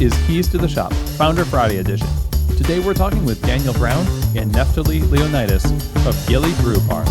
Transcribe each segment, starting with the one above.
is Keys to the Shop, Founder Friday edition. Today we're talking with Daniel Brown and Nephthaly Leonidas of Gilly Brew Bar.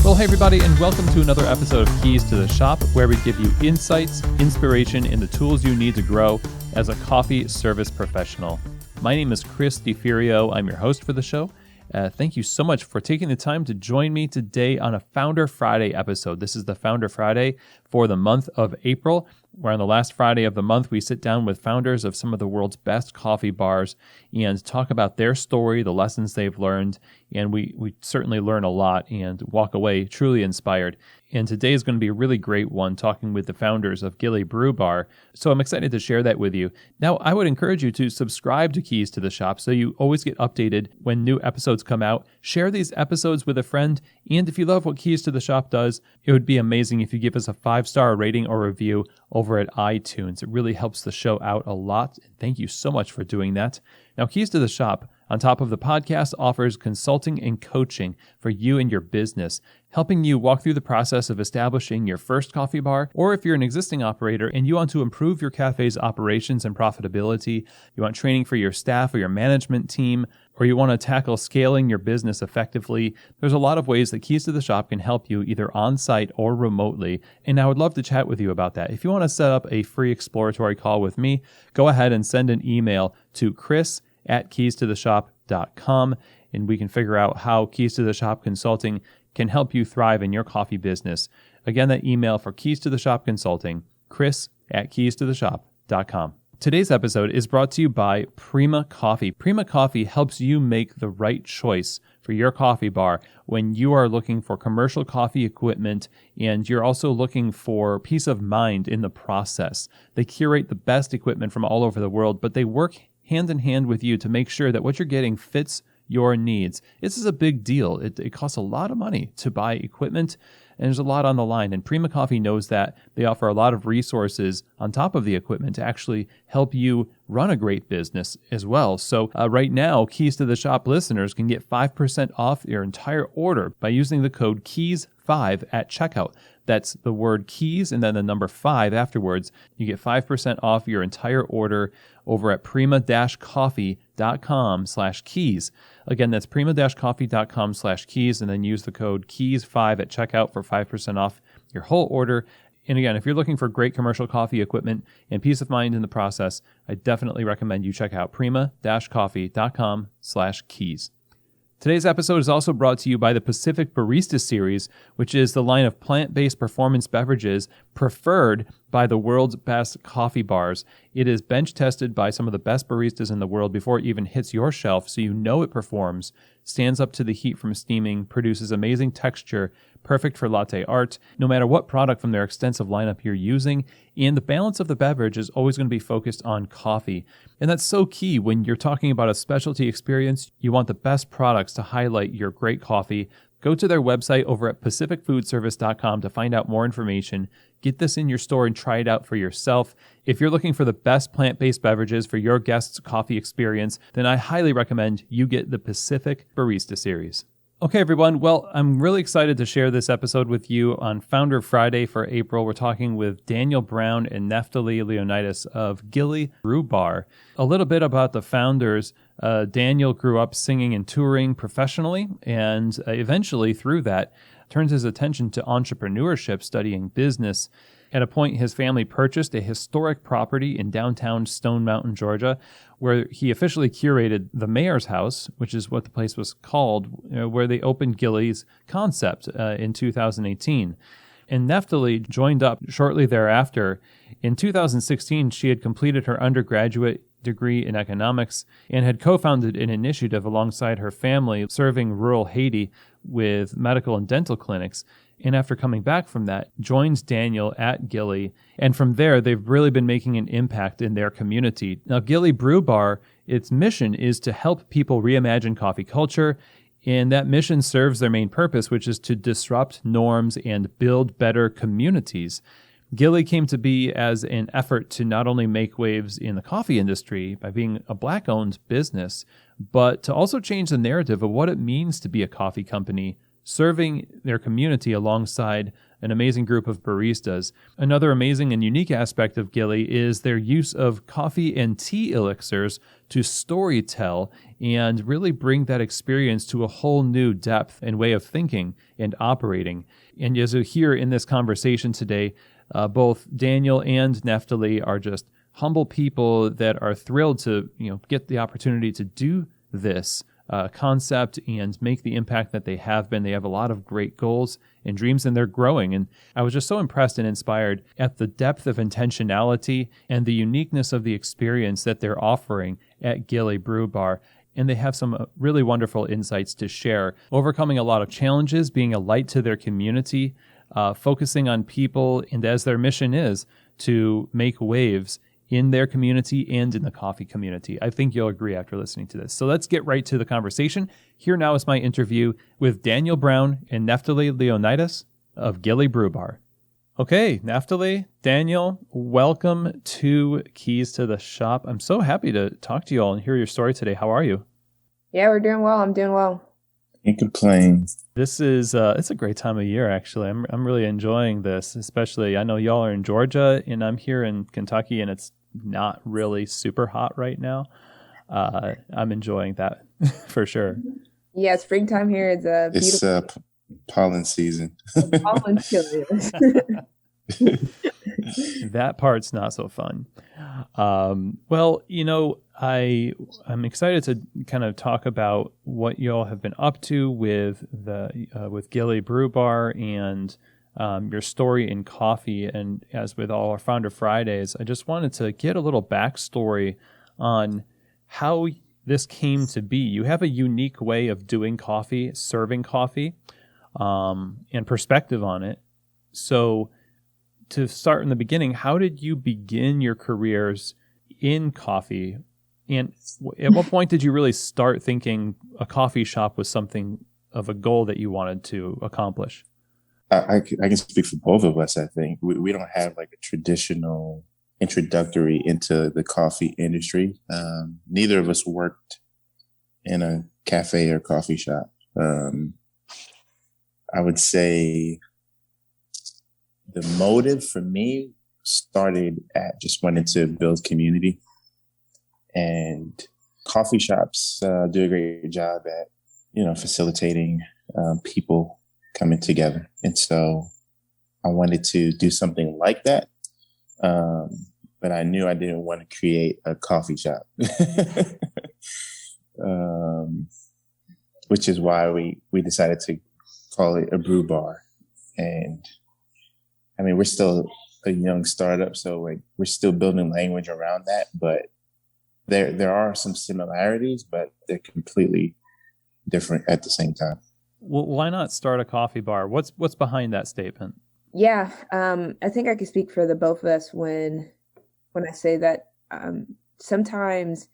Well, hey everybody, and welcome to another episode of Keys to the Shop, where we give you insights, inspiration, and the tools you need to grow as a coffee service professional. My name is Chris DiFirio. I'm your host for the show. Thank you so much for taking the time to join me today on a Founder Friday episode. This is the Founder Friday for the month of April, where on the last Friday of the month, we sit down with founders of some of the world's best coffee bars and talk about their story, the lessons they've learned, and we certainly learn a lot and walk away truly inspired. And today is going to be a really great one, talking with the founders of Gilly Brew Bar. So I'm excited to share that with you. Now, I would encourage you to subscribe to Keys to the Shop so you always get updated when new episodes come out. Share these episodes with a friend. And if you love what Keys to the Shop does, it would be amazing if you give us a 5-star rating or review over at iTunes. It really helps the show out a lot. Thank you so much for doing that. Now, Keys to the Shop, on top of the podcast, offers consulting and coaching for you and your business, helping you walk through the process of establishing your first coffee bar, or if you're an existing operator and you want to improve your cafe's operations and profitability, you want training for your staff or your management team, or you want to tackle scaling your business effectively, there's a lot of ways that Keys to the Shop can help you either on-site or remotely, and I would love to chat with you about that. If you want to set up a free exploratory call with me, go ahead and send an email to chris@keystotheshop.com, and we can figure out how Keys to the Shop Consulting can help you thrive in your coffee business. Again, that email for Keys to the Shop Consulting, chris@keystotheshop.com. Today's episode is brought to you by Prima Coffee. Prima Coffee helps you make the right choice for your coffee bar when you are looking for commercial coffee equipment and you're also looking for peace of mind in the process. They curate the best equipment from all over the world, but they work hand in hand with you to make sure that what you're getting fits your needs. This is a big deal. It costs a lot of money to buy equipment, and there's a lot on the line. And Prima Coffee knows that. They offer a lot of resources on top of the equipment to actually help you run a great business as well. So right now, Keys to the Shop listeners can get 5% off your entire order by using the code KEYS5 at checkout. That's the word keys and then the number 5 afterwards. You get 5% off your entire order over at prima-coffee.com/keys. Again, that's prima-coffee.com/keys, and then use the code KEYS5 at checkout for 5% off your whole order. And again, if you're looking for great commercial coffee equipment and peace of mind in the process, I definitely recommend you check out prima-coffee.com/keys. Today's episode is also brought to you by the Pacific Barista Series, which is the line of plant-based performance beverages preferred by the world's best coffee bars. It is bench-tested by some of the best baristas in the world before it even hits your shelf, so you know it performs, stands up to the heat from steaming, produces amazing texture, perfect for latte art, no matter what product from their extensive lineup you're using, and the balance of the beverage is always going to be focused on coffee. And that's so key when you're talking about a specialty experience. You want the best products to highlight your great coffee. Go to their website over at pacificfoodservice.com to find out more information. Get this in your store and try it out for yourself. If you're looking for the best plant-based beverages for your guests' coffee experience, then I highly recommend you get the Pacific Barista Series. Okay, everyone. Well, I'm really excited to share this episode with you on Founder Friday for April. We're talking with Daniel Brown and Nephthaly Leonidas of Gilly Brew Bar. A little bit about the founders. Daniel grew up singing and touring professionally, and eventually through that turns his attention to entrepreneurship, studying business. At a point, his family purchased a historic property in downtown Stone Mountain, Georgia, where he officially curated the mayor's house, which is what the place was called, where they opened Gilly's concept in 2018. And Nephthaly joined up shortly thereafter. In 2016, she had completed her undergraduate degree in economics and had co-founded an initiative alongside her family serving rural Haiti with medical and dental clinics. And after coming back from that, joins Daniel at Gilly. And from there, they've really been making an impact in their community. Now, Gilly Brew Bar, its mission is to help people reimagine coffee culture. And that mission serves their main purpose, which is to disrupt norms and build better communities. Gilly came to be as an effort to not only make waves in the coffee industry by being a Black-owned business, but to also change the narrative of what it means to be a coffee company, serving their community alongside an amazing group of baristas. Another amazing and unique aspect of Gilly is their use of coffee and tea elixirs to storytell and really bring that experience to a whole new depth and way of thinking and operating. And as you hear in this conversation today, both Daniel and Nephtali are just humble people that are thrilled to get the opportunity to do this concept and make the impact that they have been. They have a lot of great goals and dreams, and they're growing. And I was just so impressed and inspired at the depth of intentionality and the uniqueness of the experience that they're offering at Gilly Brew Bar. And they have some really wonderful insights to share, overcoming a lot of challenges, being a light to their community, focusing on people, and as their mission is to make waves in their community and in the coffee community. I think you'll agree after listening to this. So let's get right to the conversation. Here now is my interview with Daniel Brown and Nephthaly Leonidas of Gilly Brew Bar. Okay, Nephthaly, Daniel, welcome to Keys to the Shop. I'm so happy to talk to you all and hear your story today. How are you? Yeah, we're doing well. I'm doing well. Can't complain. This is it's a great time of year, actually. I'm really enjoying this, especially I know y'all are in Georgia and I'm here in Kentucky, and it's not really super hot right now. I'm enjoying that for sure. Yeah, springtime here is beautiful. It's pollen season. Pollen's killing us. That part's not so fun. Well, I'm excited to kind of talk about what y'all have been up to with with Gilly Brew Bar and your story in coffee. And as with all our Founder Fridays, I just wanted to get a little backstory on how this came to be. You have a unique way of doing coffee, serving coffee, and perspective on it. So to start in the beginning, how did you begin your careers in coffee? And at what point did you really start thinking a coffee shop was something of a goal that you wanted to accomplish? I can speak for both of us, I think. We don't have like a traditional introductory into the coffee industry. Neither of us worked in a cafe or coffee shop. I would say the motive for me started at just wanting to build community, and coffee shops do a great job at, facilitating people coming together. And so I wanted to do something like that. But I knew I didn't want to create a coffee shop, which is why we decided to call it a brew bar. And I mean, we're still a young startup, so we're still building language around that, but there are some similarities, but they're completely different at the same time. Well, why not start a coffee bar? What's behind that statement? Yeah, I think I can speak for the both of us when I say that sometimes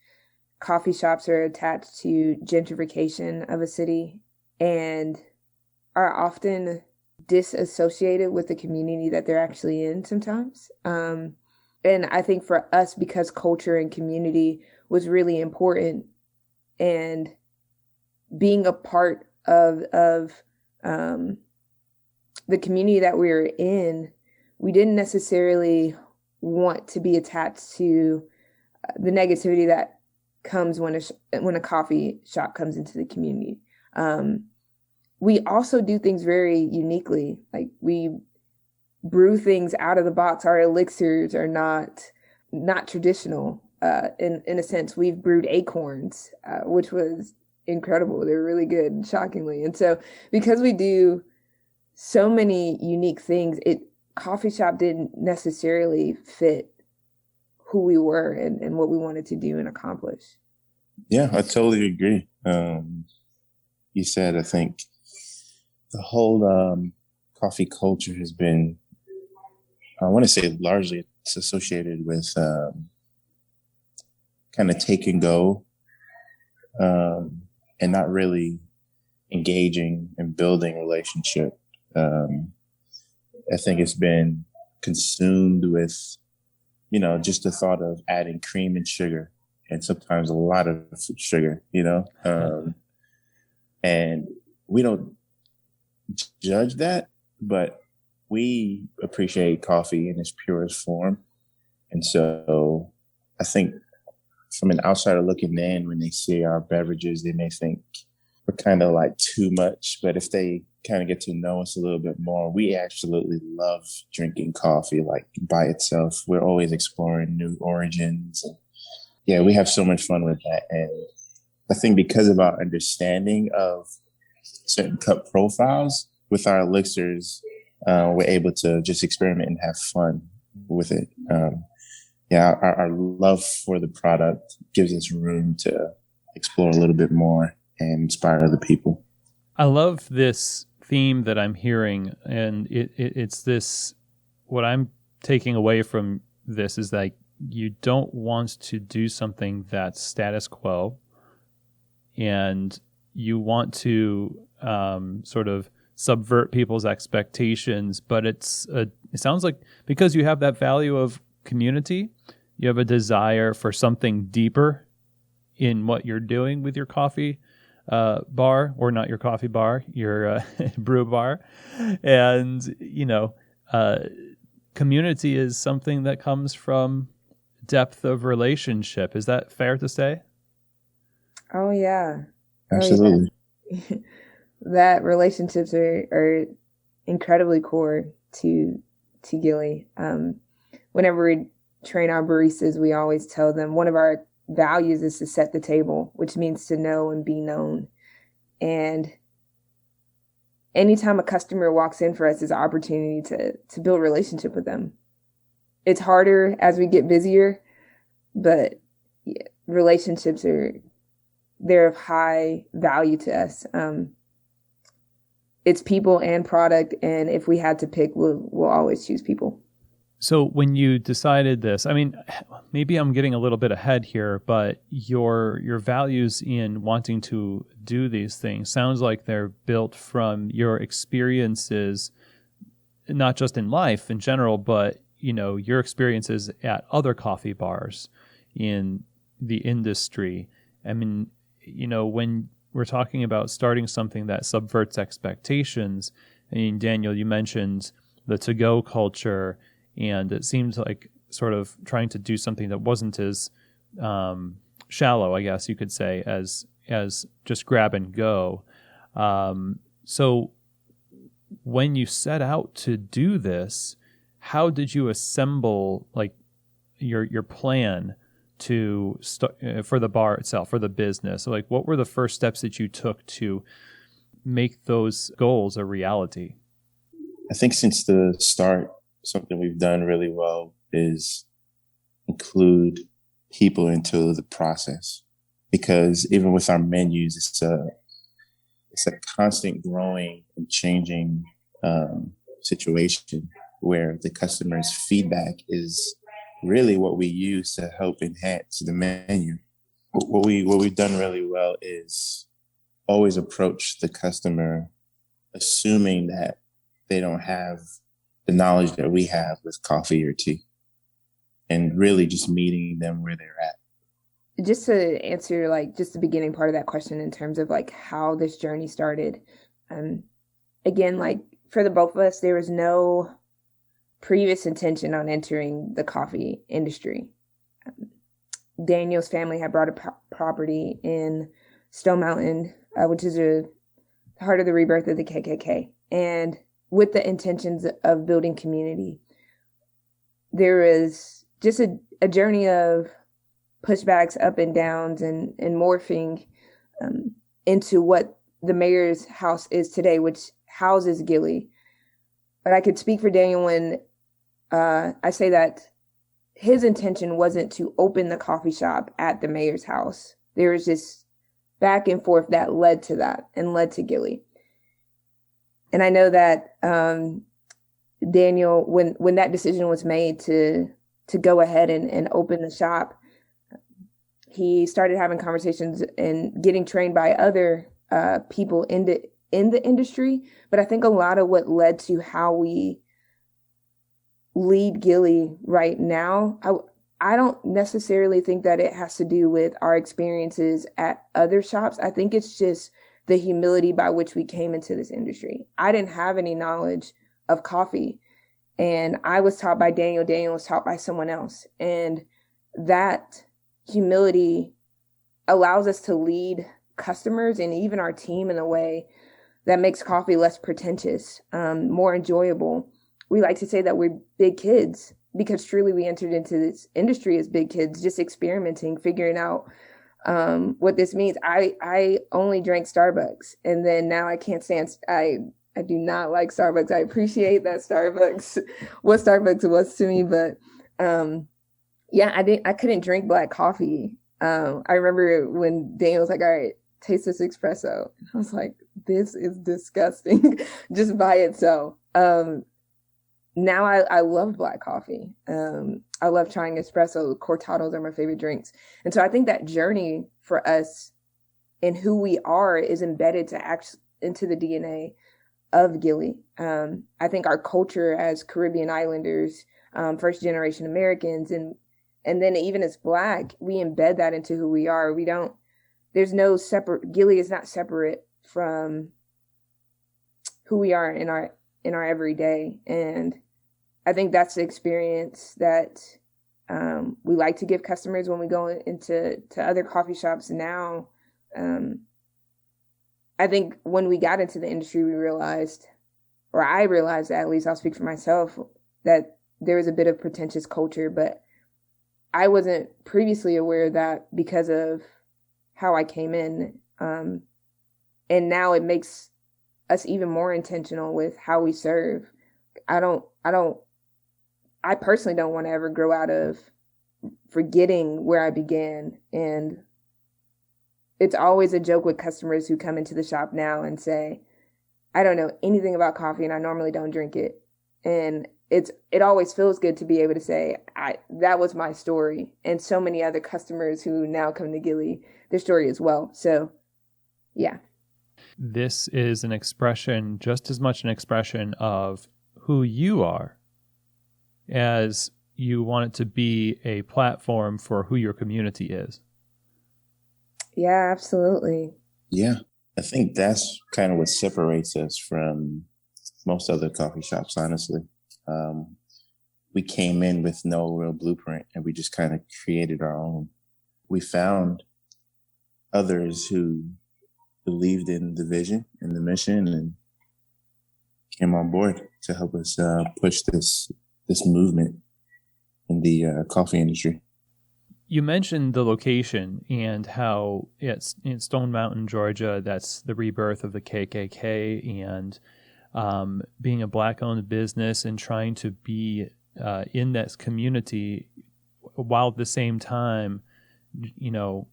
coffee shops are attached to gentrification of a city and are often disassociated with the community that they're actually in sometimes. And I think for us, because culture and community was really important, and being a part of the community that we were in, we didn't necessarily want to be attached to the negativity that comes when a coffee shop comes into the community. We also do things very uniquely. Like, we brew things out of the box. Our elixirs are not traditional. In a sense, we've brewed acorns, which was incredible. They're really good, shockingly. And so because we do so many unique things, coffee shop didn't necessarily fit who we were and what we wanted to do and accomplish. Yeah, I totally agree. You said, I think the whole coffee culture has been, I want to say largely it's associated with kind of take and go, and not really engaging and building relationship. I think it's been consumed with, just the thought of adding cream and sugar, and sometimes a lot of sugar, and we don't judge that, but we appreciate coffee in its purest form. And so I think from an outsider looking in, when they see our beverages, they may think we're kind of like too much. But if they kind of get to know us a little bit more, we absolutely love drinking coffee like by itself. We're always exploring new origins. And yeah, we have so much fun with that. And I think because of our understanding of certain cup profiles with our elixirs, we're able to just experiment and have fun with it. Our love for the product gives us room to explore a little bit more and inspire other people. I love this theme that I'm hearing, and it's this, what I'm taking away from this is that you don't want to do something that's status quo, and you want to sort of subvert people's expectations, but it sounds like because you have that value of community, you have a desire for something deeper in what you're doing with your coffee bar, or not your coffee bar, your brew bar. And, community is something that comes from depth of relationship. Is that fair to say? Oh, yeah. Absolutely. Oh, yeah. That relationships are incredibly core to Gilly. Whenever we train our baristas, we always tell them one of our values is to set the table, which means to know and be known. And anytime a customer walks in for us is an opportunity to build a relationship with them. It's harder as we get busier, but yeah, relationships they're of high value to us. It's people and product, and if we had to pick, we'll always choose people. So when you decided this, I mean, maybe I'm getting a little bit ahead here, but your values in wanting to do these things sounds like they're built from your experiences, not just in life in general, but your experiences at other coffee bars in the industry. I mean, when we're talking about starting something that subverts expectations, I mean, Daniel, you mentioned the to-go culture. And it seems like sort of trying to do something that wasn't as shallow, I guess you could say, as just grab and go. So when you set out to do this, how did you assemble like your plan to for the bar itself, for the business? So, like, what were the first steps that you took to make those goals a reality? I think since the start, something we've done really well is include people into the process, because even with our menus, it's a constant growing and changing situation where the customer's feedback is really what we use to help enhance the menu. What we've done really well is always approach the customer assuming that they don't have the knowledge that we have with coffee or tea, and really just meeting them where they're at. Just to answer just the beginning part of that question in terms of how this journey started. Again, for the both of us, there was no previous intention on entering the coffee industry. Daniel's family had bought a property in Stone Mountain, which is the heart of the rebirth of the KKK. And with the intentions of building community, there is just a journey of pushbacks, up and downs, and morphing into what the mayor's house is today, which houses Gilly. But I could speak for Daniel when I say that his intention wasn't to open the coffee shop at the mayor's house. There was just back and forth that led to that and led to Gilly. And I know that Daniel, when that decision was made to go ahead and open the shop, he started having conversations and getting trained by other people in the industry. But I think a lot of what led to how we lead Gilly right now, I don't necessarily think that it has to do with our experiences at other shops. I think it's just the humility by which we came into this industry. I didn't have any knowledge of coffee. And I was taught by Daniel. Daniel was taught by someone else. And that humility allows us to lead customers and even our team in a way that makes coffee less pretentious, more enjoyable. We like to say that we're big kids because truly we entered into this industry as big kids, just experimenting, figuring out what this means. I only drank Starbucks, and then now I can't stand. I do not like Starbucks. I appreciate that Starbucks, what Starbucks was to me, but yeah, I couldn't drink black coffee. I remember when Daniel was like, "All right, taste this espresso." And I was like, "This is disgusting," just by itself. Now I love black coffee. I love trying espresso. Cortados are my favorite drinks. And so I think that journey for us and who we are is embedded into the DNA of Gilly. I think our culture as Caribbean islanders, first generation Americans, and then even as Black, we embed that into who we are. There's no separate, Gilly is not separate from who we are in our everyday. And I think that's the experience that we like to give customers when we go into other coffee shops now. I think when we got into the industry, we realized, or I realized, at least I'll speak for myself, that there was a bit of pretentious culture, but I wasn't previously aware of that because of how I came in. And now it makes us even more intentional with how we serve. I personally don't want to ever grow out of forgetting where I began. And it's always a joke with customers who come into the shop now and say, "I don't know anything about coffee and I normally don't drink it." And it always feels good to be able to say, that was my story. And so many other customers who now come to Gilly, their story as well. So yeah. This is an expression, just as much an expression of who you are as you want it to be a platform for who your community is. Yeah, absolutely. Yeah. I think that's kind of what separates us from most other coffee shops, honestly. We came in with no real blueprint and we just kind of created our own. We found others who believed in the vision and the mission and came on board to help us push this movement in the coffee industry. You mentioned the location and how it's in Stone Mountain, Georgia. That's the rebirth of the KKK, and being a Black-owned business and trying to be in that community while at the same time,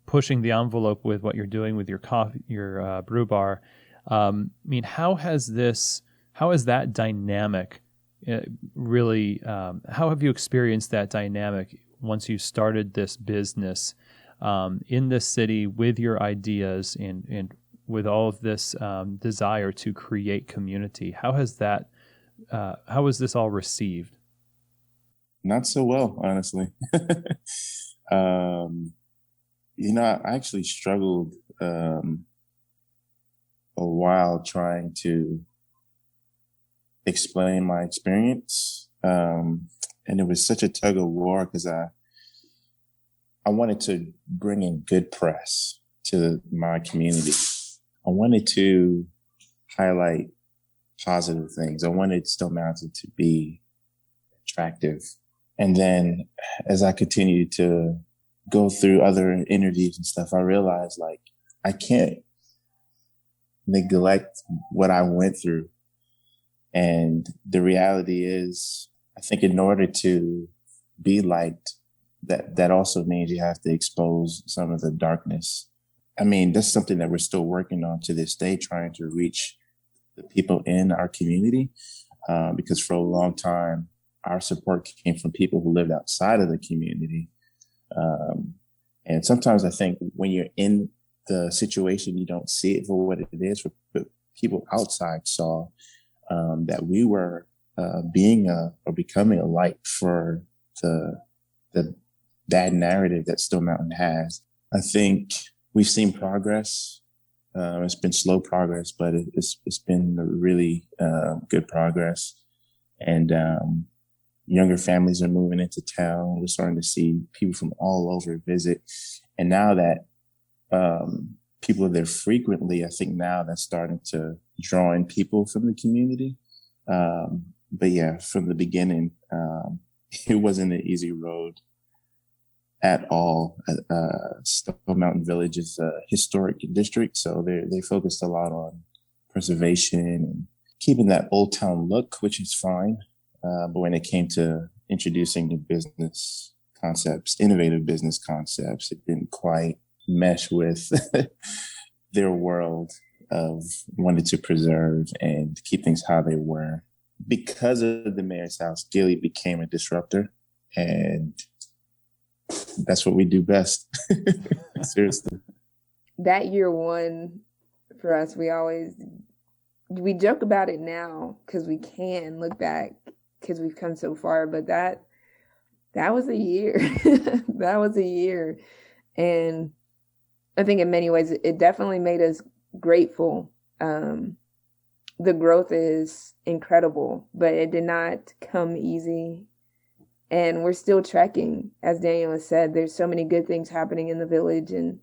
pushing the envelope with what you're doing with your coffee, your brew bar. I mean, how has that dynamic really? How have you experienced that dynamic once you started this business in this city with your ideas and with all of this desire to create community? How has this all received? Not so well, honestly. I actually struggled a while trying to explain my experience. And it was such a tug of war because I wanted to bring in good press to my community. I wanted to highlight positive things. I wanted Stone Mountain to be attractive. And then as I continued to go through other interviews and stuff, I realized I can't neglect what I went through. And the reality is, I think in order to be liked, that also means you have to expose some of the darkness. I mean, that's something that we're still working on to this day, trying to reach the people in our community. Because for a long time, our support came from people who lived outside of the community. And sometimes I think when you're in the situation, you don't see it for what it is. But people outside saw that we were being or becoming a light for the bad narrative that Stone Mountain has. I think we've seen progress. It's been slow progress, but it's been really good progress. And younger families are moving into town. We're starting to see people from all over visit. And now that people are there frequently, I think now that's starting to draw in people from the community. But yeah, from the beginning, it wasn't an easy road at all. Stone Mountain Village is a historic district, so they focused a lot on preservation and keeping that old town look, which is fine. But when it came to introducing new business concepts, innovative business concepts, it didn't quite mesh with their world of wanting to preserve and keep things how they were. Because of the mayor's house, Gilly became a disruptor, and that's what we do best. Seriously. That year one for us, we joke about it now because we can look back because we've come so far, but that was a year. That was a year. And I think in many ways, it definitely made us grateful. The growth is incredible, but it did not come easy. And we're still trekking. As Daniel has said, there's so many good things happening in the village and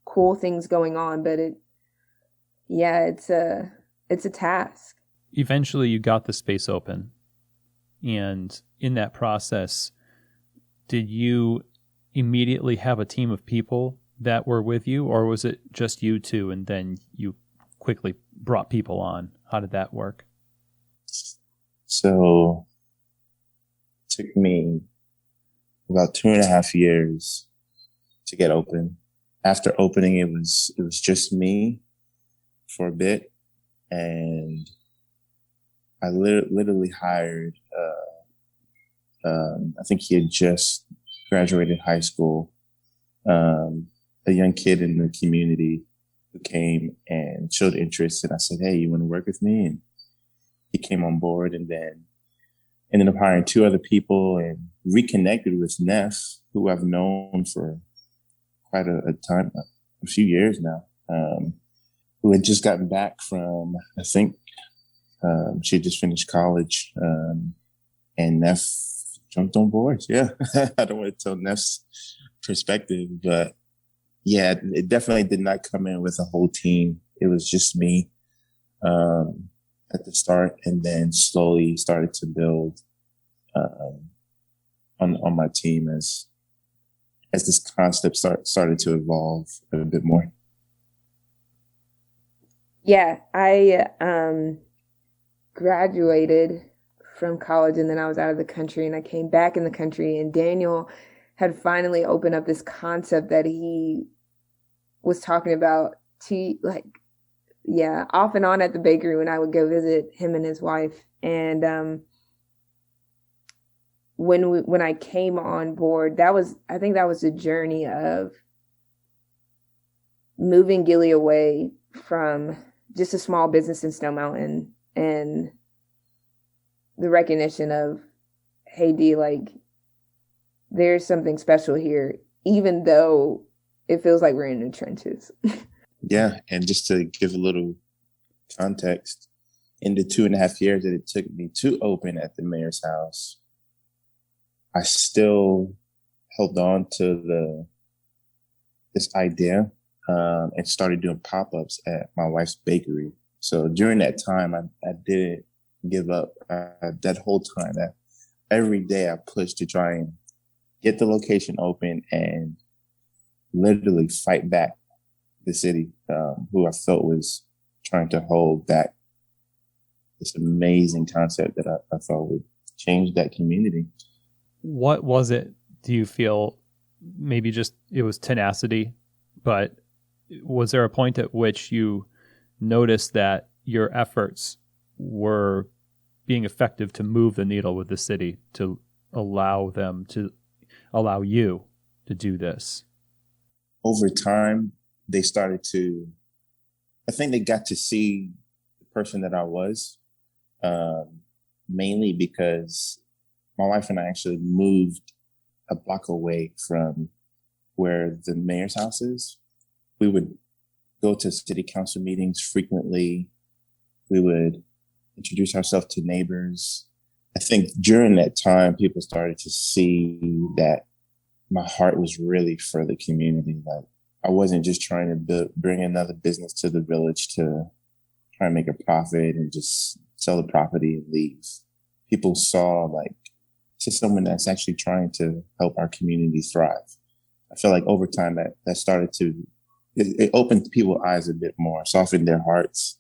cool things going on, but it's a task. Eventually you got the space open. And in that process, did you immediately have a team of people that were with you, or was it just you two and then you quickly brought people on? How did that work? So it took me about 2.5 years to get open. After opening, it was just me for a bit, and I literally hired, I think he had just graduated high school, a young kid in the community who came and showed interest. And I said, hey, you want to work with me? And he came on board, and then ended up hiring 2 other people and reconnected with Neff, who I've known for quite a time, a few years now, who had just gotten back from, I think, she had just finished college, and Neff jumped on board. Yeah. I don't want to tell Neff's perspective, but yeah, it definitely did not come in with a whole team. It was just me at the start, and then slowly started to build on my team as this concept started to evolve a bit more. Yeah, I graduated from college, and then I was out of the country, and I came back in the country, and Daniel had finally opened up this concept that he was talking about off and on at the bakery when I would go visit him and his wife. And when I came on board, I think that was the journey of moving Gilly away from just a small business in Stone Mountain and the recognition of, hey, D, there's something special here, even though it feels like we're in the trenches. Yeah. And just to give a little context, in the 2.5 years that it took me to open at the mayor's house, I still held on to this idea and started doing pop-ups at my wife's bakery. So during that time, I didn't give up. That whole time, that every day I pushed to try and get the location open and literally fight back the city, who I felt was trying to hold back this amazing concept that I thought would change that community. What was it? Do you feel maybe just it was tenacity, but was there a point at which you noticed that your efforts were being effective to move the needle with the city, to allow you to do this? Over time, they started to, I think they got to see the person that I was, mainly because my wife and I actually moved a block away from where the mayor's house is. We would go to city council meetings frequently. We would, introduce ourselves to neighbors. I think during that time, people started to see that my heart was really for the community. Like I wasn't just trying to bring another business to the village to try and make a profit and just sell the property and leave. People saw like, to someone that's actually trying to help our community thrive. I feel like over time that started to, it opened people's eyes a bit more, softened their hearts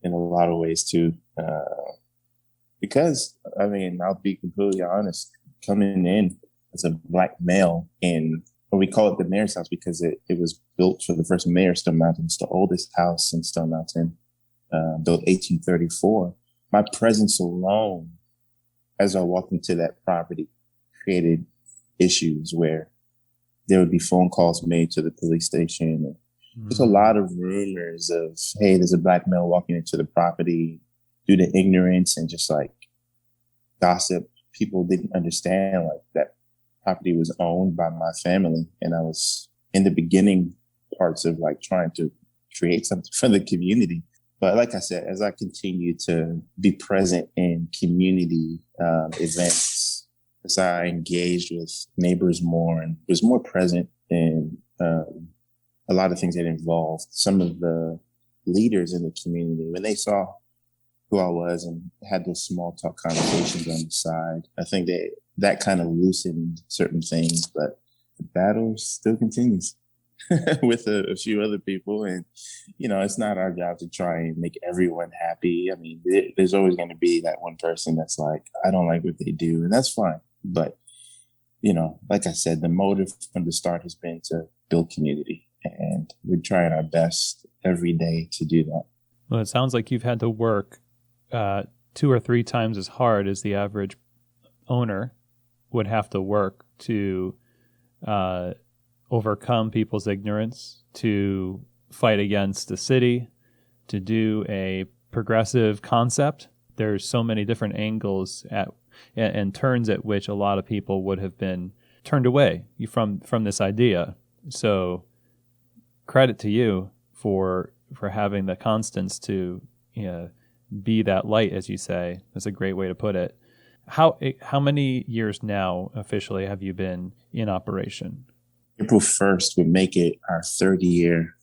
in a lot of ways too. Because, I mean, I'll be completely honest, coming in as a Black male in, well, we call it the mayor's house because it was built for the first mayor of Stone Mountain. It's the oldest house in Stone Mountain, built 1834. My presence alone, as I walked into that property, created issues where there would be phone calls made to the police station. And there's a lot of rumors of, hey, there's a Black male walking into the property due to ignorance and just like gossip. People didn't understand like that property was owned by my family. And I was in the beginning parts of like trying to create something for the community. But like I said, as I continue to be present in community events, as I engaged with neighbors more and was more present in a lot of things that involved some of the leaders in the community, when they saw who I was and had those small talk conversations on the side, I think that kind of loosened certain things, but the battle still continues. With a few other people. And, you know, it's not our job to try and make everyone happy. I mean, there's always going to be that one person that's like, I don't like what they do. And that's fine. But, you know, like I said, the motive from the start has been to build community. And we're trying our best every day to do that. Well, it sounds like you've had to work 2 or 3 times as hard as the average owner would have to work to overcome people's ignorance, to fight against the city, to do a progressive concept. There's so many different angles and turns at which a lot of people would have been turned away from this idea. So credit to you for having the constants to be that light, as you say. That's a great way to put it. How many years now officially have you been in operation? April 1st would make it our 3rd year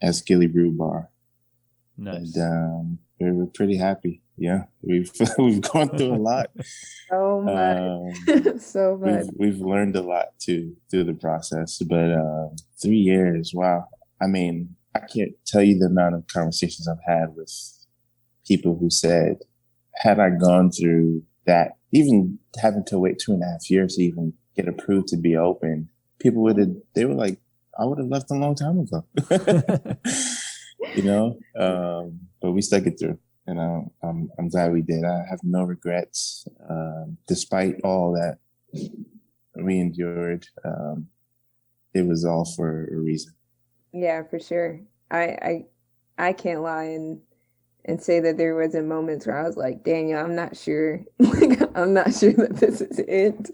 as Gilly Brew Bar. Nice. And we're pretty happy. Yeah, we've gone through a lot. So much. So much. We've learned a lot too through the process. But 3 years, wow. I mean, I can't tell you the amount of conversations I've had with people who said, had I gone through that, even having to wait 2.5 years to even get approved to be open, they were like, I would have left a long time ago. You know, but we stuck it through, and I'm glad we did. I have no regrets, despite all that we endured. It was all for a reason. Yeah, for sure. I can't lie and say that there wasn't moments where I was like, Daniel, I'm not sure. I'm not sure that this is it.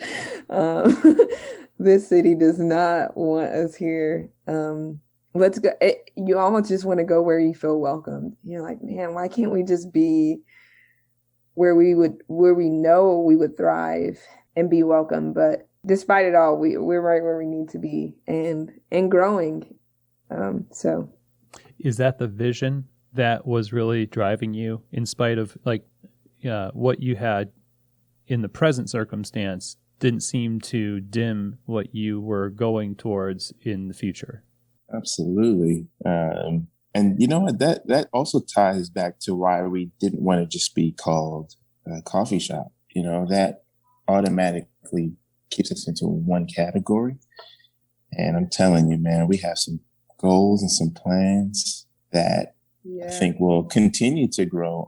This city does not want us here. Let's go. You almost just want to go where you feel welcomed. You're like, man, why can't we just be where we know we would thrive and be welcome? But despite it all, we're right where we need to be and growing. So, is that the vision that was really driving you, in spite of what you had in the present circumstance didn't seem to dim what you were going towards in the future? Absolutely. And you know what, that also ties back to why we didn't want to just be called a coffee shop. You know, that automatically keeps us into one category. And I'm telling you, man, we have some goals and some plans that I think will continue to grow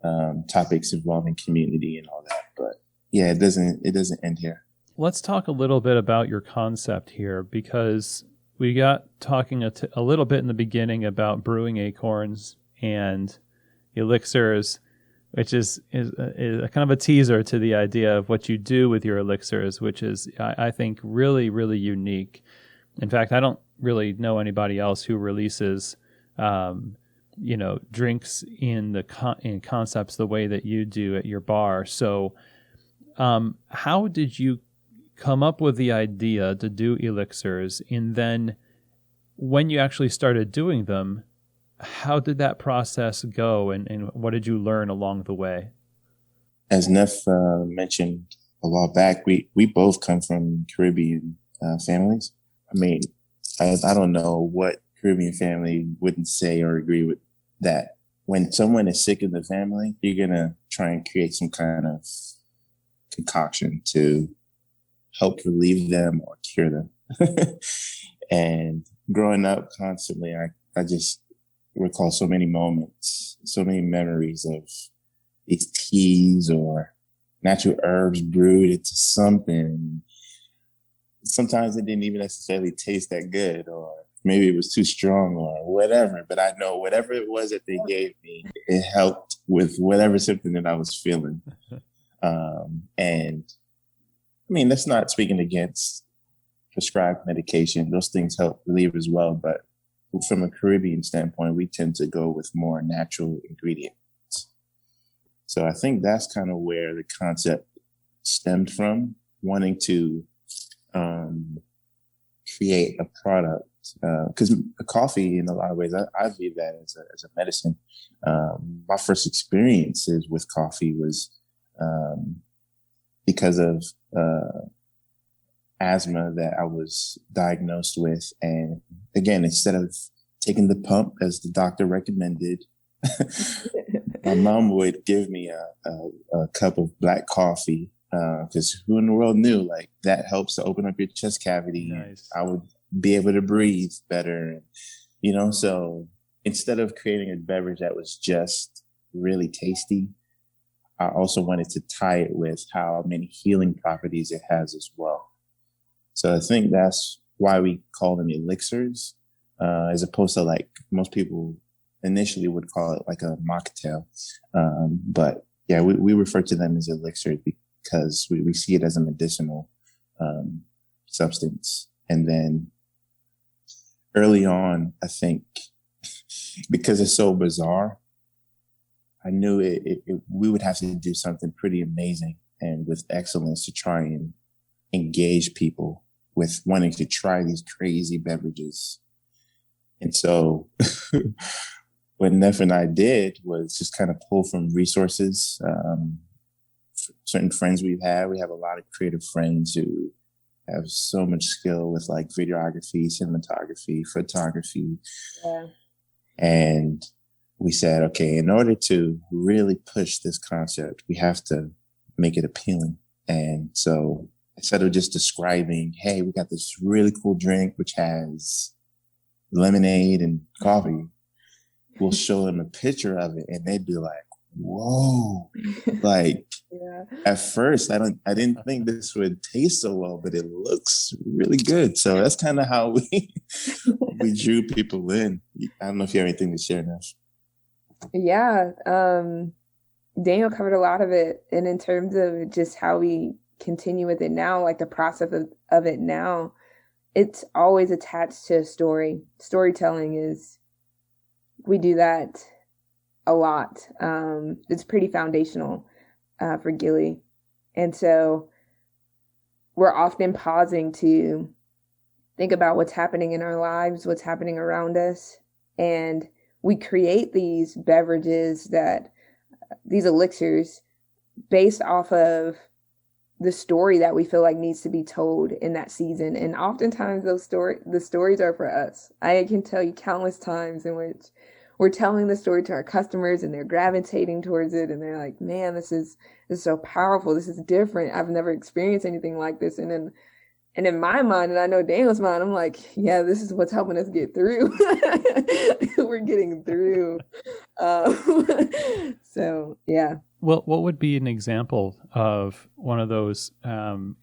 on topics involving community and all that. But yeah, it doesn't end here. Let's talk a little bit about your concept here, because we got talking a little bit in the beginning about brewing acorns and elixirs, which is a kind of a teaser to the idea of what you do with your elixirs, which is, I think, really, really unique. In fact, I don't really know anybody else who releases drinks in in concepts the way that you do at your bar. So, how did you come up with the idea to do elixirs? And then when you actually started doing them, how did that process go? And what did you learn along the way? As Neff mentioned a while back, we both come from Caribbean families. I mean, I don't know what Caribbean family wouldn't say or agree with that. When someone is sick in the family, you're going to try and create some kind of concoction to help relieve them or cure them. And growing up constantly, I just recall so many moments, so many memories of these teas or natural herbs brewed into something. Sometimes it didn't even necessarily taste that good, or maybe it was too strong or whatever. But I know whatever it was that they gave me, it helped with whatever symptom that I was feeling. And I mean, that's not speaking against prescribed medication. Those things help relieve as well. But from a Caribbean standpoint, we tend to go with more natural ingredients. So I think that's kind of where the concept stemmed from, wanting to create a product. Because coffee, in a lot of ways, I view that as a medicine. My first experiences with coffee was because of asthma that I was diagnosed with. And again, instead of taking the pump as the doctor recommended, my mom would give me a cup of black coffee, because who in the world knew like that helps to open up your chest cavity. Nice. I would be able to breathe better, so instead of creating a beverage that was just really tasty, I also wanted to tie it with how many healing properties it has as well. So I think that's why we call them elixirs, as opposed to like most people initially would call it like a mocktail. But yeah, we refer to them as elixirs because we see it as a medicinal substance. And then early on, I think because it's so bizarre, I knew we would have to do something pretty amazing and with excellence to try and engage people with wanting to try these crazy beverages. And so what Neff and I did was just kind of pull from resources, certain friends we've had. We have a lot of creative friends who have so much skill with like videography, cinematography, photography. Yeah. And we said, okay, in order to really push this concept, we have to make it appealing. And so instead of just describing, hey, we got this really cool drink, which has lemonade and coffee, we'll show them a picture of it and they'd be like, whoa. Like Yeah. at first I didn't think this would taste so well, but it looks really good. So that's kind of how we drew people in. I don't know if you have anything to share, Nash. Yeah. Daniel covered a lot of it. And in terms of just how we continue with it now, like the process of it now, it's always attached to a story. Storytelling we do that a lot. It's pretty foundational for Gilly. And so we're often pausing to think about what's happening in our lives, what's happening around us. And we create these beverages these elixirs based off of the story that we feel like needs to be told in that season. And oftentimes the stories are for us. I can tell you countless times in which we're telling the story to our customers and they're gravitating towards it. And they're like, man, this is so powerful. This is different. I've never experienced anything like this. And in my mind, and I know Daniel's mind, I'm like, yeah, this is what's helping us get through. We're getting through. So, yeah. Well, what would be an example of one of those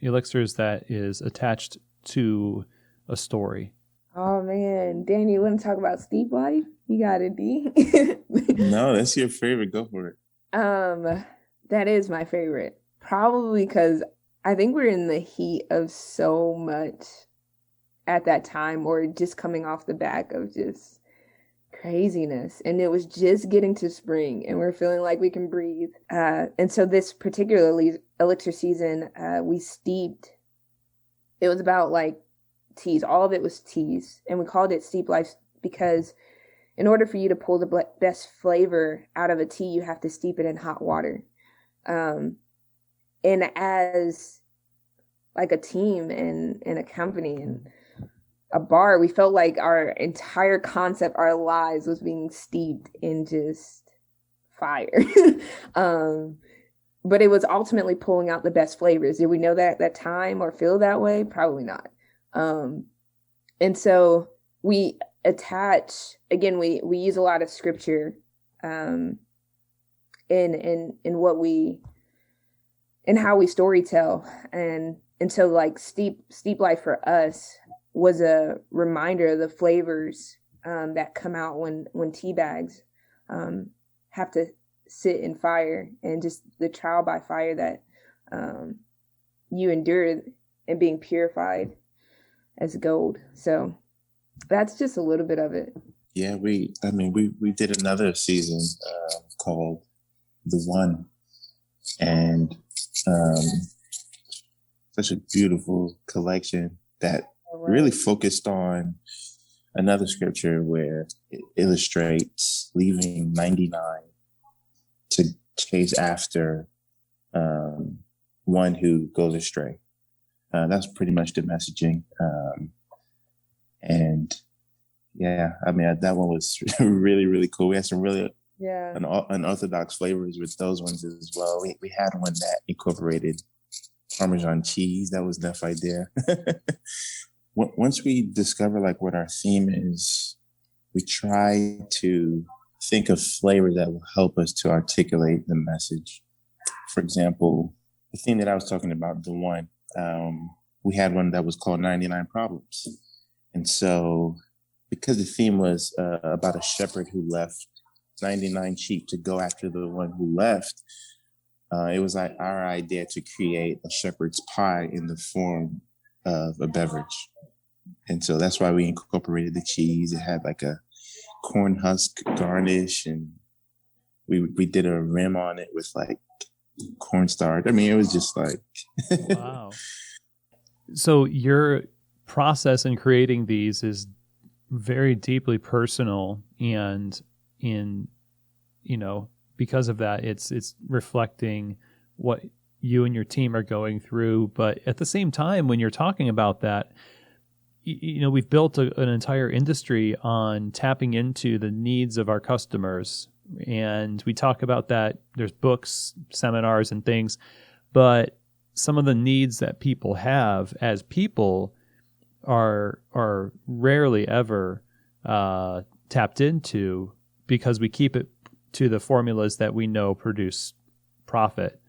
elixirs that is attached to a story? Oh, man. Danny, you want to talk about Steep Life? You got it, D. No, that's your favorite. Go for it. That is my favorite. Probably because I think we're in the heat of so much at that time, or just coming off the back of just craziness. And it was just getting to spring and we're feeling like we can breathe. And so this particular elixir season, we steeped, it was about like teas. All of it was teas. And we called it Steep Life because in order for you to pull the best flavor out of a tea, you have to steep it in hot water. And as like a team and a company and a bar, we felt like our entire concept, our lives was being steeped in just fire. But it was ultimately pulling out the best flavors. Did we know that at that time or feel that way? Probably not. And so we attach, again, we use a lot of scripture in what we, in how we storytell. And so like steep life for us was a reminder of the flavors that come out when tea bags have to sit in fire, and just the trial by fire that you endure and being purified as gold. So that's just a little bit of it. Yeah, we did another season called The One, and such a beautiful collection that really focused on another scripture where it illustrates leaving 99 to chase after one who goes astray. That's pretty much the messaging. And yeah, I mean, that one was really, really cool. We had some really unorthodox flavors with those ones as well. We had one that incorporated Parmesan cheese. That was Neff's idea. Once we discover like what our theme is, we try to think of flavors that will help us to articulate the message. For example, the theme that I was talking about, The One, we had one that was called 99 Problems. And so because the theme was about a shepherd who left 99 sheep to go after the one who left, it was like our idea to create a shepherd's pie in the form of a beverage. And so that's why we incorporated the cheese. It had like a corn husk garnish, and we did a rim on it with like cornstarch. I mean, it was just like wow. So your process in creating these is very deeply personal, and because of that, it's reflecting what you and your team are going through. But at the same time, when you're talking about that, we've built an entire industry on tapping into the needs of our customers. And we talk about that. There's books, seminars, and things. But some of the needs that people have as people are rarely ever tapped into, because we keep it to the formulas that we know produce profit.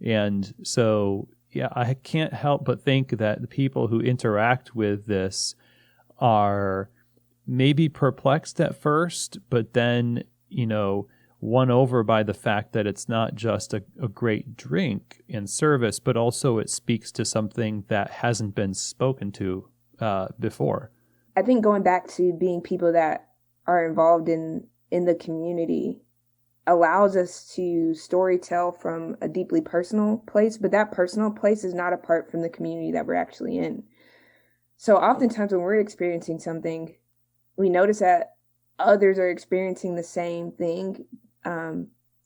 And so, yeah, I can't help but think that the people who interact with this are maybe perplexed at first, but then, won over by the fact that it's not just a great drink and service, but also it speaks to something that hasn't been spoken to before. I think going back to being people that are involved in the community allows us to storytell from a deeply personal place, but that personal place is not apart from the community that we're actually in. So oftentimes when we're experiencing something, we notice that others are experiencing the same thing,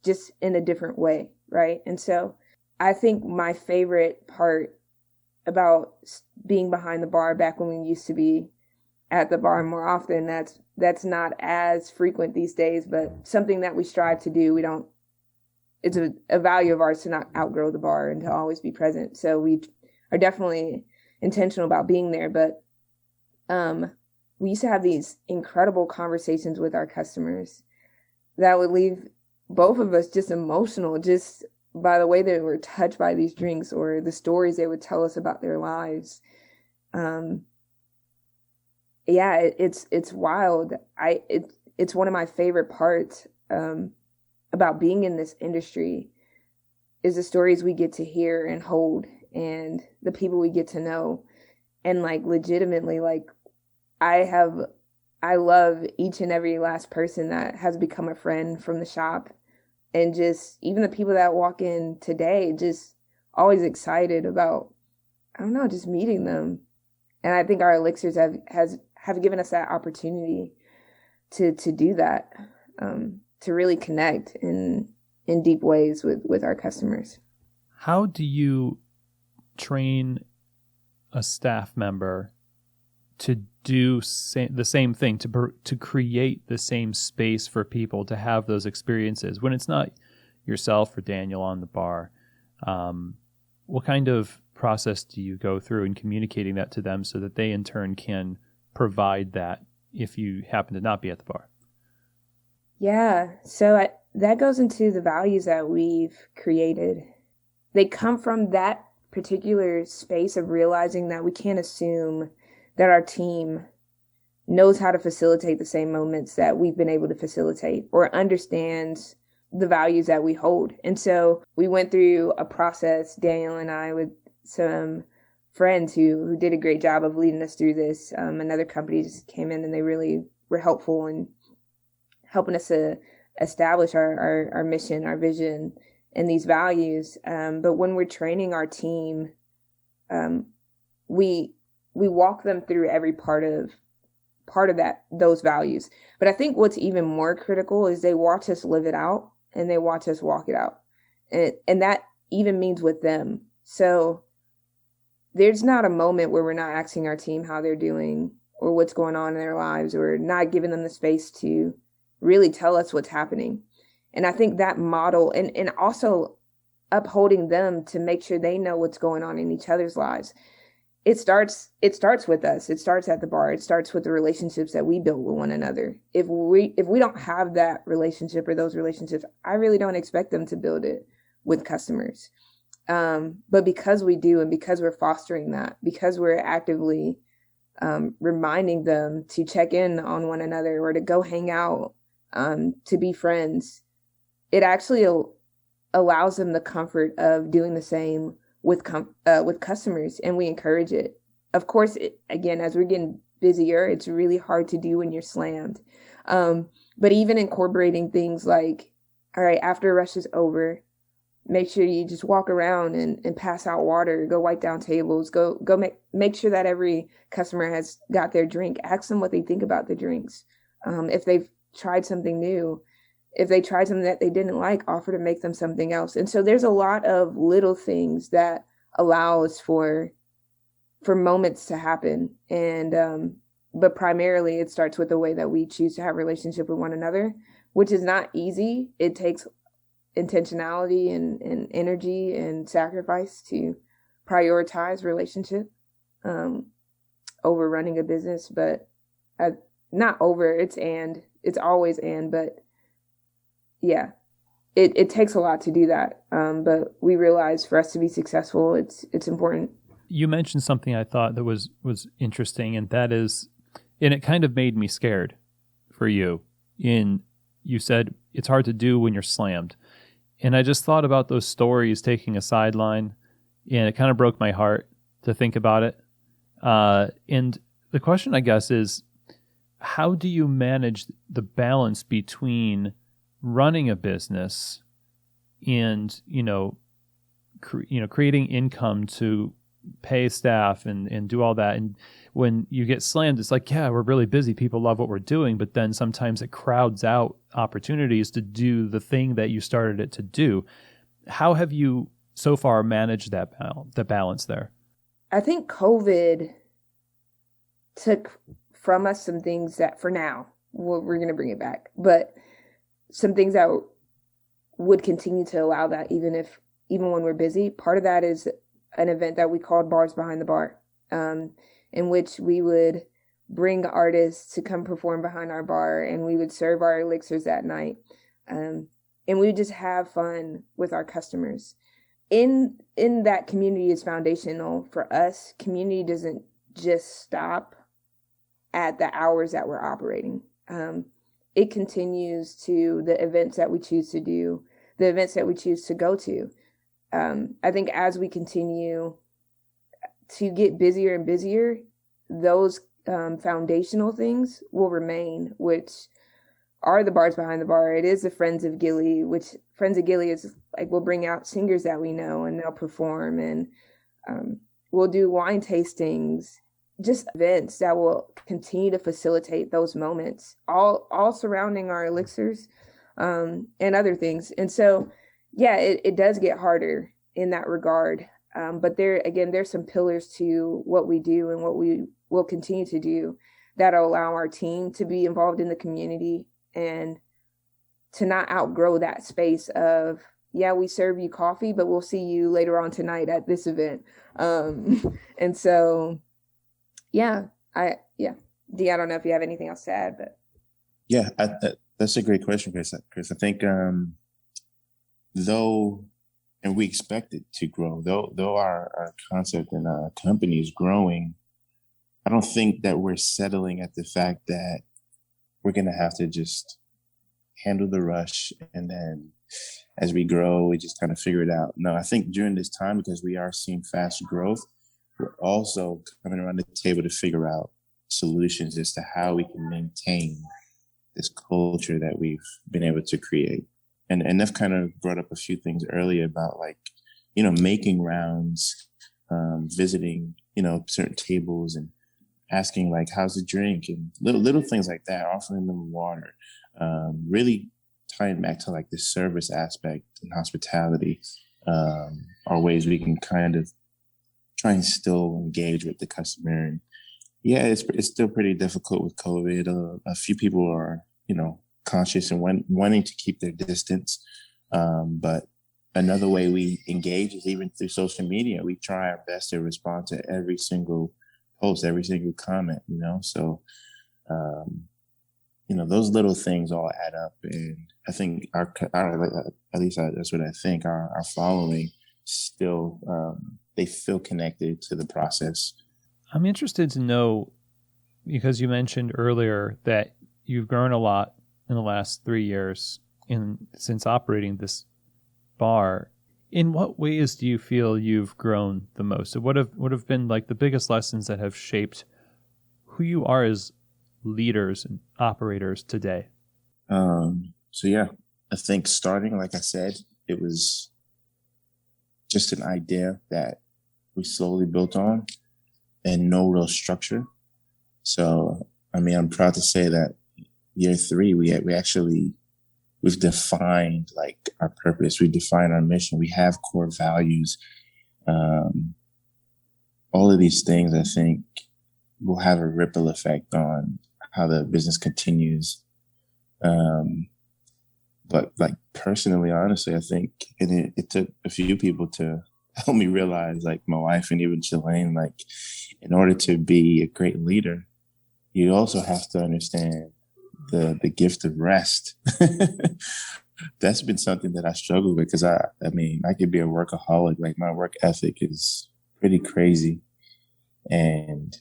just in a different way, right? And so I think my favorite part about being behind the bar back when we used to be at the bar more often, that's not as frequent these days, but something that we strive to do. It's a value of ours to not outgrow the bar and to always be present. So we are definitely intentional about being there. But we used to have these incredible conversations with our customers that would leave both of us just emotional, just by the way they were touched by these drinks or the stories they would tell us about their lives. Yeah, it's wild. It's one of my favorite parts about being in this industry is the stories we get to hear and hold, and the people we get to know, and like legitimately, like I have I love each and every last person that has become a friend from the shop, and just even the people that walk in today, just always excited about, I don't know, just meeting them. And I think our elixirs have given us that opportunity to do that, to really connect in deep ways with our customers. How do you train a staff member to do the same thing, to create the same space for people to have those experiences when it's not yourself or Daniel on the bar? What kind of process do you go through in communicating that to them so that they in turn can provide that if you happen to not be at the bar? Yeah, so that goes into the values that we've created. They come from that particular space of realizing that we can't assume that our team knows how to facilitate the same moments that we've been able to facilitate or understands the values that we hold. And so we went through a process, Daniel and I, with some friends who did a great job of leading us through this. Another company just came in and they really were helpful in helping us to establish our mission, our vision, and these values. But when we're training our team, we walk them through every part of those values. But I think what's even more critical is they watch us live it out and they watch us walk it out. And that even means with them. So there's not a moment where we're not asking our team how they're doing or what's going on in their lives, or not giving them the space to really tell us what's happening. And I think that model, and also upholding them to make sure they know what's going on in each other's lives. It starts with us. It starts at the bar. It starts with the relationships that we build with one another. If we don't have that relationship or those relationships, I really don't expect them to build it with customers. But because we do, and because we're fostering that, because we're actively reminding them to check in on one another or to go hang out, to be friends, it actually allows them the comfort of doing the same with customers, and we encourage it. Of course, again, as we're getting busier, it's really hard to do when you're slammed. But even incorporating things like, all right, after a rush is over, make sure you just walk around and pass out water, go wipe down tables, go make sure that every customer has got their drink. Ask them what they think about the drinks. If they've tried something new, if they tried something that they didn't like, offer to make them something else. And so there's a lot of little things that allows for moments to happen. And but primarily it starts with the way that we choose to have a relationship with one another, which is not easy. It takes intentionality and energy and sacrifice to prioritize relationship over running a business. But not over, it's always but yeah, it takes a lot to do that. But we realize for us to be successful, it's important. You mentioned something I thought that was interesting, and that is, and it kind of made me scared for you. You said it's hard to do when you're slammed. And I just thought about those stories taking a sideline, and it kind of broke my heart to think about it. And the question, I guess, is how do you manage the balance between running a business and, creating income to pay staff and do all that? And when you get slammed, it's like, yeah, we're really busy. People love what we're doing. But then sometimes it crowds out opportunities to do the thing that you started it to do. How have you so far managed the balance there? I think COVID took from us some things that for now, we're going to bring it back, but some things that would continue to allow that even when we're busy. Part of that is an event that we called Bars Behind the Bar, in which we would bring artists to come perform behind our bar, and we would serve our elixirs that night. And we would just have fun with our customers. In that, community is foundational for us. Community doesn't just stop at the hours that we're operating. It continues to the events that we choose to do, the events that we choose to go to. I think as we continue to get busier and busier, those foundational things will remain, which are the bars behind the bar. It is the Friends of Gilly, which Friends of Gilly is like, we'll bring out singers that we know and they'll perform, and we'll do wine tastings, just events that will continue to facilitate those moments, all surrounding our elixirs and other things. And so, yeah, it does get harder in that regard. But there's some pillars to what we do and what we will continue to do that'll allow our team to be involved in the community and to not outgrow that space of, yeah, we serve you coffee, but we'll see you later on tonight at this event. And so, D, I don't know if you have anything else to add, but. Yeah, that's a great question, Chris. I think though, and we expect it to grow, though our concept and our company is growing, I don't think that we're settling at the fact that we're going to have to just handle the rush and then as we grow, we just kind of figure it out. No, I think during this time, because we are seeing fast growth, we're also coming around the table to figure out solutions as to how we can maintain this culture that we've been able to create. And Neff kind of brought up a few things earlier about making rounds, visiting, certain tables and asking how's the drink and little things like that, offering them water, really tying back to the service aspect and hospitality, are ways we can kind of try and still engage with the customer. And yeah, it's still pretty difficult with COVID. A few people are, conscious and wanting to keep their distance. But another way we engage is even through social media. We try our best to respond to every single post, every single comment, So, those little things all add up. And I think our at least that's what I think, our following still, they feel connected to the process. I'm interested to know, because you mentioned earlier that you've grown a lot in the last 3 years since operating this bar. In what ways do you feel you've grown the most? What have been the biggest lessons that have shaped who you are as leaders and operators today? So yeah, I think starting, like I said, it was just an idea that we slowly built on and no real structure. So, I'm proud to say that year 3, we've defined our purpose. We defined our mission. We have core values. All of these things, I think, will have a ripple effect on how the business continues. But personally, honestly, I think it took a few people to help me realize, my wife and even Shalane, in order to be a great leader, you also have to understand the gift of rest. That's been something that I struggle with because I could be a workaholic. My work ethic is pretty crazy, and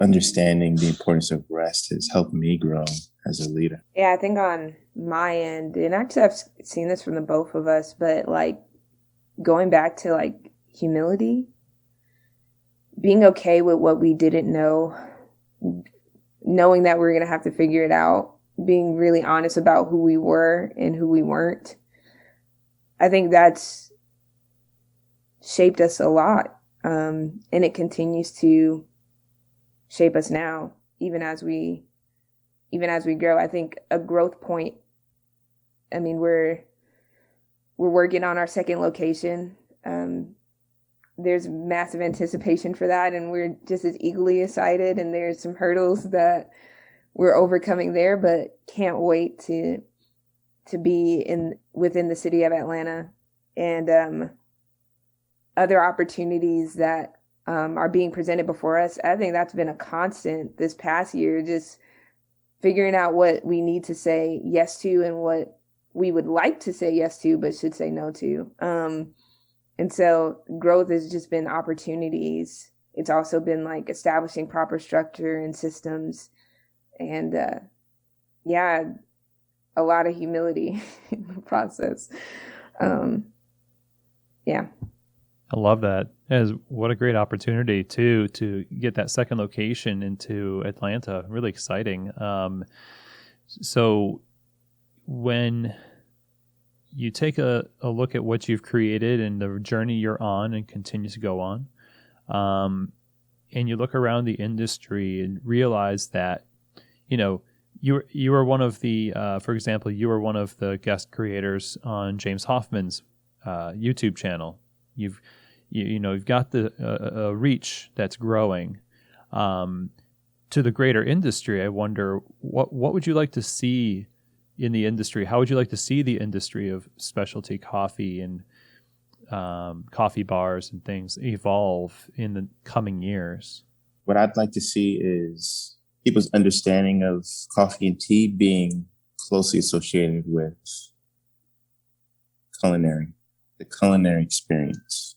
understanding the importance of rest has helped me grow as a leader. Yeah, I think on my end, and actually I've seen this from the both of us, but going back to humility, being okay with what we didn't know, knowing that we we're going to have to figure it out, being really honest about who we were and who we weren't. I think that's shaped us a lot. And it continues to shape us now, even as we grow. I think a growth point, we're working on our second location. There's massive anticipation for that, and we're just as equally excited, and there's some hurdles that we're overcoming there, but can't wait to be within the city of Atlanta, and other opportunities that are being presented before us. I think that's been a constant this past year, just figuring out what we need to say yes to and what we would like to say yes to but should say no to. And so growth has just been opportunities. It's also been establishing proper structure and systems, and a lot of humility in the process. Yeah. I love that. What a great opportunity too to get that second location into Atlanta. Really exciting. So when you take a look at what you've created and the journey you're on and continue to go on, and you look around the industry and realize that, you were one of the, for example, you were one of the guest creators on James Hoffman's YouTube channel. You've got the reach that's growing. To the greater industry, I wonder what would you like to see in the industry? How would you like to see the industry of specialty coffee and coffee bars and things evolve in the coming years? What I'd like to see is people's understanding of coffee and tea being closely associated with the culinary experience.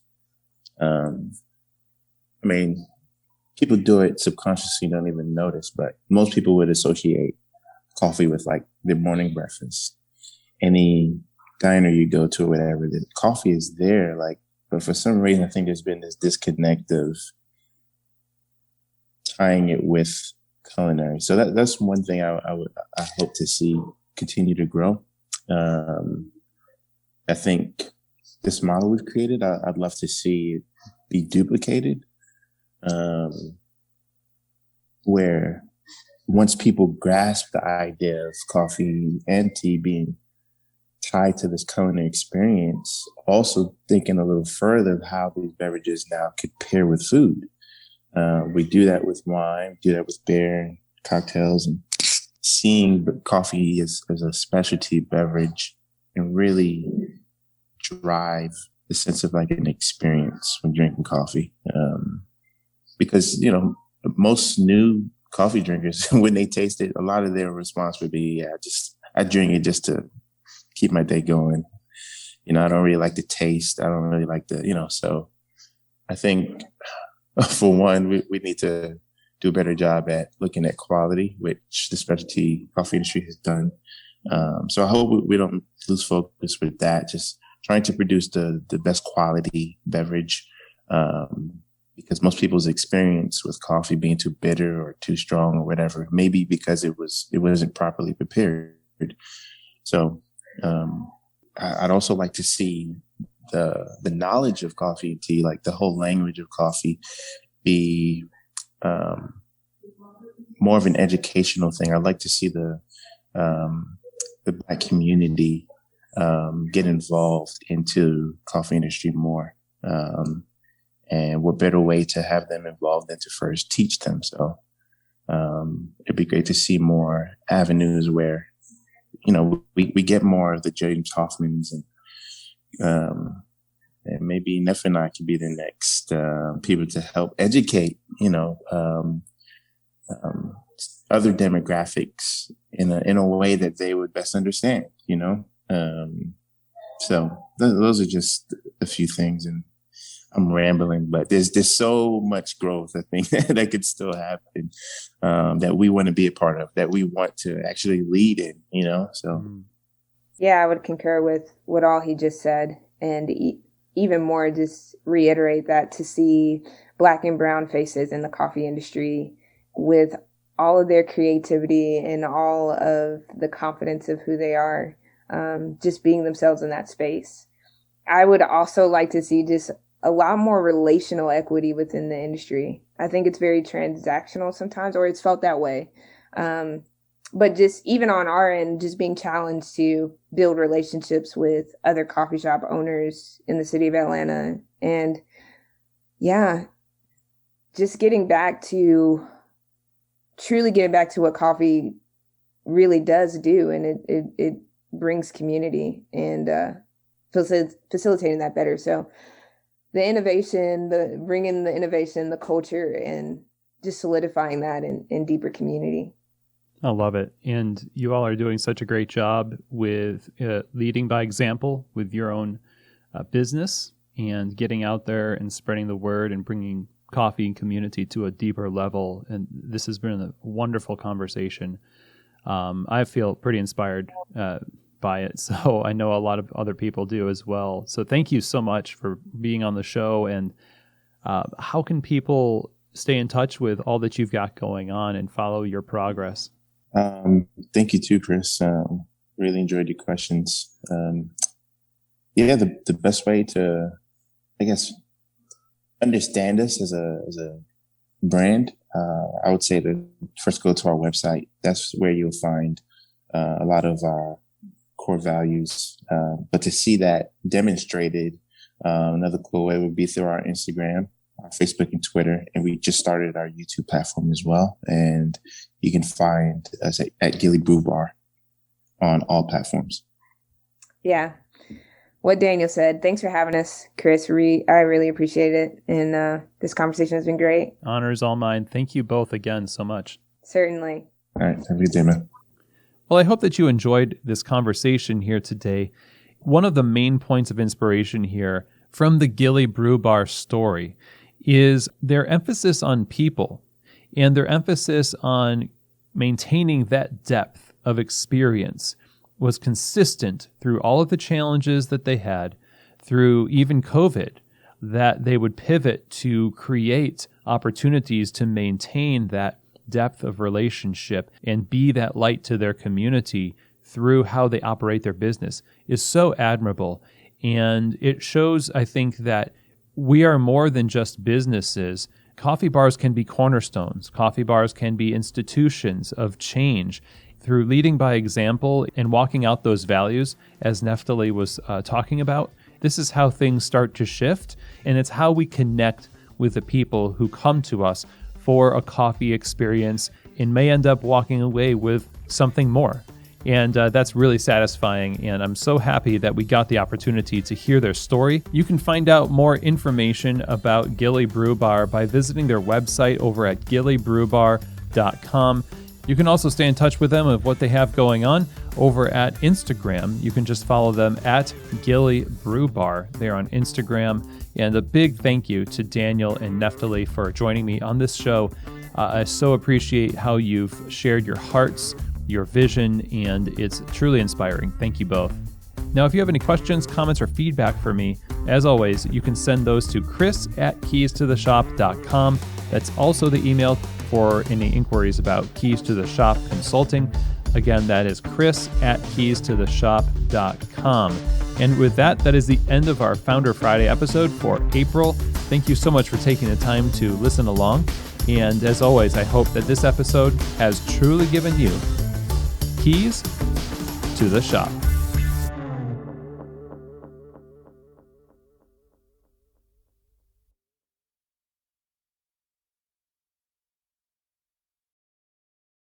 People do it subconsciously, don't even notice, but most people would associate coffee with like their morning breakfast. Any diner you go to or whatever, the coffee is there, but for some reason, I think there's been this disconnect of tying it with culinary. So that's one thing I hope to see continue to grow. I think this model we've created, I'd love to see it be duplicated, where once people grasp the idea of coffee and tea being tied to this culinary experience, also thinking a little further of how these beverages now could pair with food. We do that with wine, do that with beer and cocktails, and seeing coffee as a specialty beverage and really drive the sense of like an experience when drinking coffee. Because, most new coffee drinkers, when they taste it, a lot of their response would be, I drink it just to keep my day going. I don't really like the taste. I don't really like so I think for one, we need to do a better job at looking at quality, which the specialty coffee industry has done. So I hope we don't lose focus with that, just trying to produce the best quality beverage. Because most people's experience with coffee being too bitter or too strong or whatever, maybe because it wasn't properly prepared. So I'd also like to see the knowledge of coffee and tea, like the whole language of coffee, be more of an educational thing. I'd like to see the Black community get involved into coffee industry more. And what better way to have them involved than to first teach them? So it'd be great to see more avenues where, we get more of the James Hoffmans and maybe Neff and I could be the next people to help educate, other demographics in a way that they would best understand, So those are just a few things, and I'm rambling, but there's so much growth, I think, that could still happen, that we want to be a part of, that we want to actually lead in, so. Yeah, I would concur with what all he just said, and even more just reiterate that to see Black and brown faces in the coffee industry with all of their creativity and all of the confidence of who they are, just being themselves in that space. I would also like to see just a lot more relational equity within the industry. I think it's very transactional sometimes, or it's felt that way. But just even on our end, just being challenged to build relationships with other coffee shop owners in the city of Atlanta. And just truly getting back to what coffee really does do. And it brings community and facilitating that better. So the innovation, bringing the innovation, the culture, and just solidifying that in deeper community. I love it. And you all are doing such a great job with leading by example with your own business and getting out there and spreading the word and bringing coffee and community to a deeper level. And this has been a wonderful conversation. I feel pretty inspired by it. So I know a lot of other people do as well. So thank you so much for being on the show. And how can people stay in touch with all that you've got going on and follow your progress? Thank you too, Chris. Really enjoyed your questions. The best way to, I guess, understand us as a brand, I would say to first go to our website. That's where you'll find a lot of our core values. But to see that demonstrated, another cool way would be through our Instagram, our Facebook and Twitter. And we just started our YouTube platform as well. And you can find us at Gilly Brew Bar on all platforms. Yeah. What Daniel said. Thanks for having us, Chris. I really appreciate it. And this conversation has been great. Honor is all mine. Thank you both again so much. Certainly. All right. Have a good day, man. Well, I hope that you enjoyed this conversation here today. One of the main points of inspiration here from the Gilly Brew Bar story is their emphasis on people and their emphasis on maintaining that depth of experience was consistent through all of the challenges that they had, through even COVID, that they would pivot to create opportunities to maintain that depth of relationship and be that light to their community through how they operate their business is so admirable. And it shows, I think, that we are more than just businesses. Coffee bars can be cornerstones. Coffee bars can be institutions of change. Through leading by example and walking out those values, as Nephthaly was talking about, this is how things start to shift, and it's how we connect with the people who come to us for a coffee experience and may end up walking away with something more. And that's really satisfying, and I'm so happy that we got the opportunity to hear their story. You can find out more information about Gilly Brew Bar by visiting their website over at gillybrewbar.com. You can also stay in touch with them of what they have going on over at Instagram. You can just follow them at Gilly Brew Bar. They're on Instagram. And a big thank you to Daniel and Nephthaly for joining me on this show. I so appreciate how you've shared your hearts, your vision, and it's truly inspiring. Thank you both. Now, if you have any questions, comments, or feedback for me, as always, you can send those to chris@keystotheshop.com. That's also the email for any inquiries about Keys to the Shop consulting. Again, that is chris@keystotheshop.com. And with that, that is the end of our Founder Friday episode for April. Thank you so much for taking the time to listen along. And as always, I hope that this episode has truly given you keys to the shop.